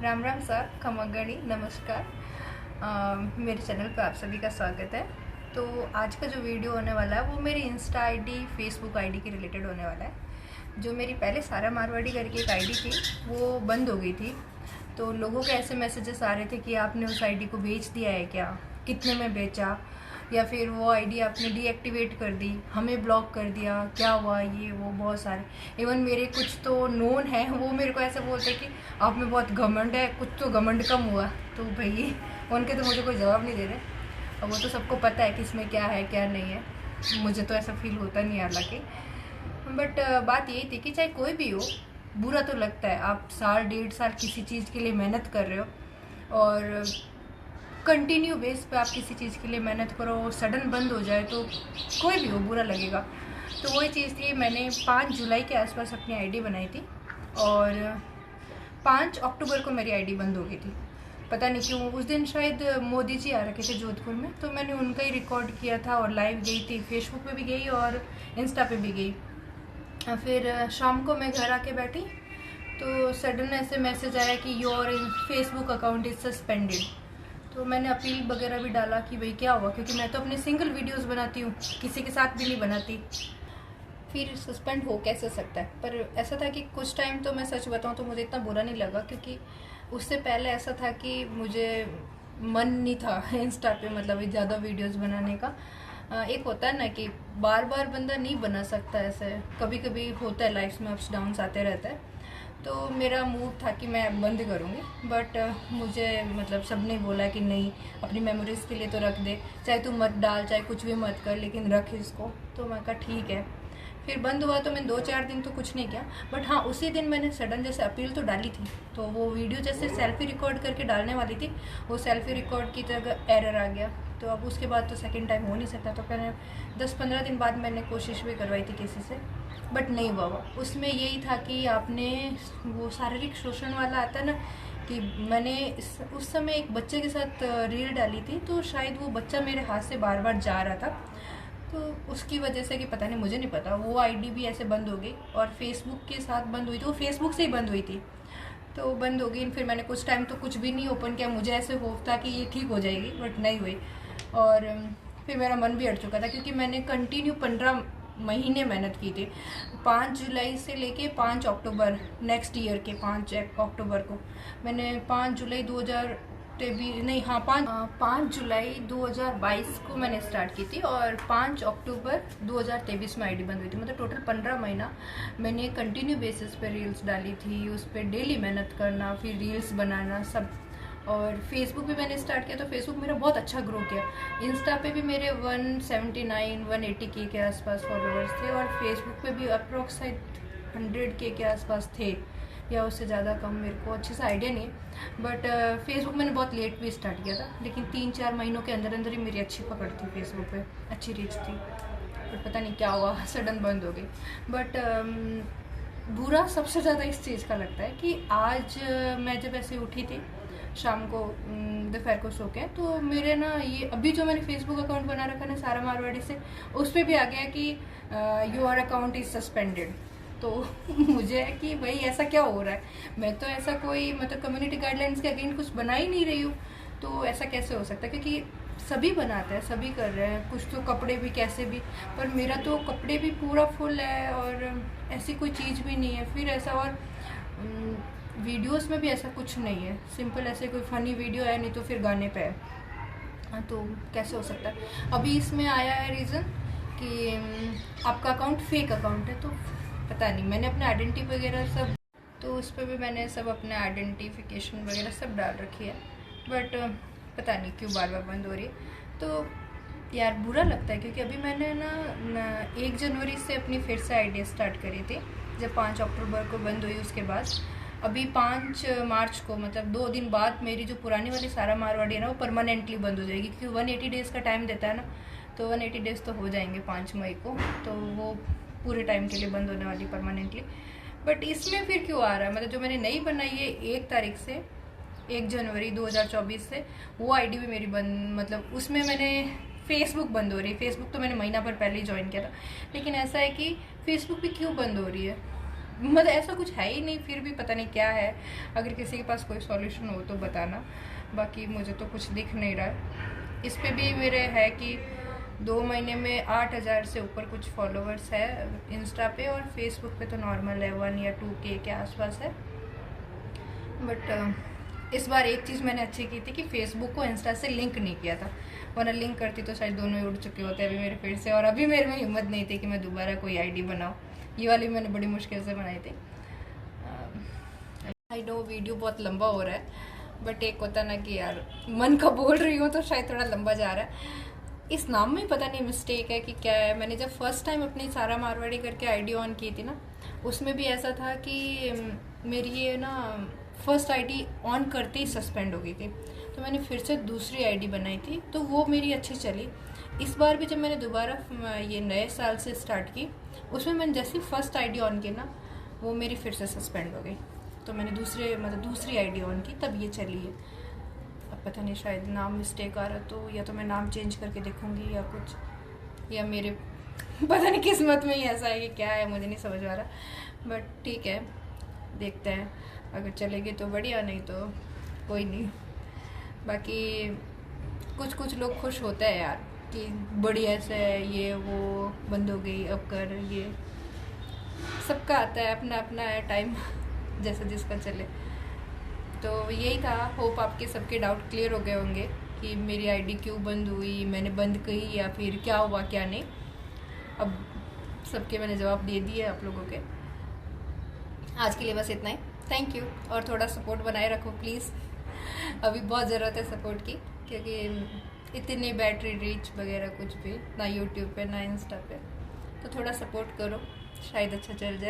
Ram Ram sir, खमगणी नमस्कार। मेरे channel पर आप सभी का स्वागत है। तो आज का जो वीडियो होने वाला है वो मेरी इंस्टा आईडी, फेसबुक आईडी के रिलेटेड होने वाला है। जो मेरी पहले सारा मारवाड़ी करके एक आईडी थी वो बंद हो गई थी। तो लोगों के ऐसे मैसेजेस आ रहे थे कि आपने उस आईडी को बेच दिया है क्या, कितने में बेचा, या फिर वो आईडी आपने डीएक्टिवेट कर दी, हमें ब्लॉक कर दिया, क्या हुआ, ये वो बहुत सारे। इवन मेरे कुछ तो नोन है वो मेरे को ऐसे बोलते हैं कि आप में बहुत घमंड है, कुछ तो घमंड कम हुआ। तो भाई उनके तो मुझे कोई जवाब नहीं दे रहे। अब वो तो सबको पता है कि इसमें क्या है क्या नहीं है, मुझे तो ऐसा फील होता नहीं हालांकि। बट बात यही थी कि चाहे कोई भी हो, बुरा तो लगता है। आप साल डेढ़ साल किसी चीज़ के लिए मेहनत कर रहे हो और कंटिन्यू बेस पे आप किसी चीज़ के लिए मेहनत करो और सडन बंद हो जाए तो कोई भी हो बुरा लगेगा। तो वही चीज़ थी, मैंने 5 जुलाई के आसपास अपनी आईडी बनाई थी और 5 अक्टूबर को मेरी आईडी बंद हो गई थी। पता नहीं क्यों, उस दिन शायद मोदी जी आ रखे थे जोधपुर में, तो मैंने उनका ही रिकॉर्ड किया था और लाइव गई थी, फेसबुक पे भी गई और इंस्टा पे भी गई। फिर शाम को मैं घर आके बैठी तो सडन ऐसे मैसेज आया कि your Facebook account is suspended. तो मैंने अपील वगैरह भी डाला कि भाई क्या हुआ, क्योंकि मैं तो अपने सिंगल वीडियोस बनाती हूँ, किसी के साथ भी नहीं बनाती। फिर सस्पेंड हो कैसे सकता है। पर ऐसा था कि कुछ टाइम तो मैं सच बताऊँ तो मुझे इतना बुरा नहीं लगा, क्योंकि उससे पहले ऐसा था कि मुझे मन नहीं था इंस्टा पे मतलब ज़्यादा वीडियोस बनाने का। एक होता है ना कि बार बार बंदा नहीं बना सकता, ऐसे कभी कभी होता है लाइफ में, अप्स डाउन्स आते रहता है। तो मेरा मूड था कि मैं बंद करूँगी, बट मुझे मतलब सबने बोला कि नहीं, अपनी मेमोरीज़ के लिए तो रख दे, चाहे तू मत डाल, चाहे कुछ भी मत कर, लेकिन रख इसको। तो मैं कहा ठीक है। फिर बंद हुआ तो मैं 2-4 दिन तो कुछ नहीं किया, बट हाँ उसी दिन मैंने सडन जैसे अपील तो डाली थी। तो वो वीडियो जैसे सेल्फी रिकॉर्ड करके डालने वाली थी, वो सेल्फी रिकॉर्ड की जगह एरर आ गया। तो अब उसके बाद तो सेकंड टाइम हो नहीं सकता, तो मैंने 10-15 दिन बाद मैंने कोशिश भी करवाई थी किसी से, बट नहीं हुआ। उसमें यही था कि आपने वो शारीरिक शोषण वाला आता है ना, कि मैंने उस समय एक बच्चे के साथ रील डाली थी, तो शायद वो बच्चा मेरे हाथ से बार बार जा रहा था, तो उसकी वजह से कि पता नहीं, मुझे नहीं पता, वो आईडी भी ऐसे बंद हो गई। और फेसबुक के साथ बंद हुई थी, वो फेसबुक से ही बंद हुई थी, तो बंद हो गई। फिर मैंने कुछ टाइम तो कुछ भी नहीं ओपन किया, मुझे ऐसे होप था कि ये ठीक हो जाएगी, बट नहीं हुई। और फिर मेरा मन भी अड़ चुका था, क्योंकि मैंने कंटिन्यू 15 महीने मेहनत की थी। 5 जुलाई से लेके 5 अक्टूबर नेक्स्ट ईयर के 5 अक्टूबर को मैंने 5 जुलाई 2023 नहीं, हाँ 5 जुलाई 2022 को मैंने स्टार्ट की थी और 5 अक्टूबर 2023 में आईडी बंद हुई थी। मतलब टोटल 15 महीना मैंने कंटिन्यू बेसिस पे रील्स डाली थी, उस पर डेली मेहनत करना, फिर रील्स बनाना सब। और फेसबुक भी मैंने स्टार्ट किया तो फेसबुक मेरा बहुत अच्छा ग्रो किया। इंस्टा पे भी मेरे 179-180 के आसपास फॉलोअर्स थे, और फेसबुक पे भी अप्रोक्साइट 100 के आसपास थे, या उससे ज़्यादा कम, मेरे को अच्छे से आइडिया नहीं। बट फेसबुक मैंने बहुत लेट भी स्टार्ट किया था, लेकिन 3-4 महीनों के अंदर अंदर ही मेरी अच्छी पकड़ थी, फेसबुक पे अच्छी रीच थी। बट पता नहीं क्या हुआ, सडन बंद हो गई। बट बुरा सबसे ज़्यादा इस चीज़ का लगता है कि आज मैं जब ऐसे उठी थी शाम को दोपहर को सो के, तो मेरे ना ये अभी जो मैंने फेसबुक अकाउंट बना रखा है सारा मारवाड़ी से, उस पर भी आ गया कि योर अकाउंट इज़ सस्पेंडेड। तो मुझे है कि भाई ऐसा क्या हो रहा है, मैं तो ऐसा कोई मतलब कम्युनिटी गाइडलाइंस के अगेंस्ट कुछ बना ही नहीं रही हूँ, तो ऐसा कैसे हो सकता है, क्योंकि सभी बनाते हैं, सभी कर रहे हैं, कुछ तो कपड़े भी कैसे भी, पर मेरा तो कपड़े भी पूरा फुल है और ऐसी कोई चीज़ भी नहीं है। फिर ऐसा, और वीडियोस में भी ऐसा कुछ नहीं है, सिंपल ऐसे कोई फ़नी वीडियो है, नहीं तो फिर गाने पे है। हाँ, तो कैसे हो सकता है। अभी इसमें आया है रीज़न कि आपका अकाउंट फेक अकाउंट है, तो पता नहीं, मैंने अपने आइडेंटिटी वगैरह सब, तो उस पर भी मैंने सब अपने आइडेंटिफिकेशन वगैरह सब डाल रखी है, बट पता नहीं क्यों बार बार बंद हो रही है। तो यार बुरा लगता है, क्योंकि अभी मैंने ना 1 जनवरी से अपनी फिर से आईडी स्टार्ट करी थी, जब 5 अक्टूबर को बंद हुई उसके बाद अभी 5 मार्च को, मतलब 2 दिन बाद मेरी जो पुरानी वाली सारा मारवाड़ी है ना वो परमानेंटली बंद हो जाएगी, क्योंकि 180 डेज़ का टाइम देता है ना, तो 180 डेज़ तो हो जाएंगे 5 मई को, तो वो पूरे टाइम के लिए बंद होने वाली परमानेंटली। बट इसमें फिर क्यों आ रहा है, मतलब जो मैंने नई बनाई है 1 तारीख से, 1 जनवरी 2024 से, वो आईडी भी मेरी बंद, मतलब उसमें मैंने फेसबुक बंद हो रही है। फेसबुक तो मैंने महीना भर पहले ही ज्वाइन किया था, लेकिन ऐसा है कि फेसबुक भी क्यों बंद हो रही है, मतलब ऐसा कुछ है ही नहीं, फिर भी पता नहीं क्या है। अगर किसी के पास कोई सॉल्यूशन हो तो बताना, बाकी मुझे तो कुछ दिख नहीं रहा है। इस पे भी मेरे है कि 2 महीने में 8,000 से ऊपर कुछ फॉलोअर्स है इंस्टा पे, और फेसबुक पे तो नॉर्मल है 1 या 2K के आसपास है। बट इस बार एक चीज़ मैंने अच्छी की थी कि फेसबुक को इंस्टा से लिंक नहीं किया था, वरना लिंक करती तो शायद दोनों ही उड़ चुके होते अभी मेरे फिर से, और अभी मेरे में हिम्मत नहीं थी कि मैं दोबारा कोई आईडी बनाऊँ। ये वाली मैंने बड़ी मुश्किल से बनाई थी। आई नो वीडियो बहुत लंबा हो रहा है, बट एक होता ना कि यार मन का बोल रही हूँ तो शायद थोड़ा लंबा जा रहा है। इस नाम में पता नहीं मिस्टेक है कि क्या है। मैंने जब फर्स्ट टाइम अपनी सारा मारवाड़ी करके आईडी ऑन की थी ना, उसमें भी ऐसा था कि मेरी ये ना फर्स्ट आईडी ऑन करते ही सस्पेंड हो गई थी, तो मैंने फिर से दूसरी आईडी बनाई थी, तो वो मेरी अच्छी चली। इस बार भी जब मैंने दोबारा ये नए साल से स्टार्ट की, उसमें मैंने जैसे फर्स्ट आईडी ऑन की ना, वो मेरी फिर से सस्पेंड हो गई, तो मैंने दूसरी आईडी ऑन की, तब ये चली है। अब पता नहीं, शायद नाम मिस्टेक आ रहा, तो या तो मैं नाम चेंज करके देखूंगी या कुछ, या मेरे पता नहीं किस्मत में ही ऐसा है कि क्या है, मुझे नहीं समझ आ रहा। बट ठीक है, देखते हैं, अगर चलेगी तो बढ़िया, नहीं तो कोई नहीं। बाकी कुछ लोग खुश होते हैं यार कि बढ़िया से ये वो बंद हो गई, अब कर ये, सबका आता है, अपना अपना है टाइम जैसे जिसका चले। तो यही था, होप आपके सबके डाउट क्लियर हो गए होंगे कि मेरी आईडी क्यों बंद हुई, मैंने बंद की या फिर क्या हुआ क्या नहीं। अब सबके मैंने जवाब दे दिए आप लोगों के। आज के लिए बस इतना ही, थैंक यू। और थोड़ा सपोर्ट बनाए रखो प्लीज़, अभी बहुत ज़रूरत है सपोर्ट की, क्योंकि इतनी बैटरी रीच वगैरह कुछ भी ना यूट्यूब पे ना इंस्टा पे, तो थोड़ा सपोर्ट करो, शायद अच्छा चल जाए।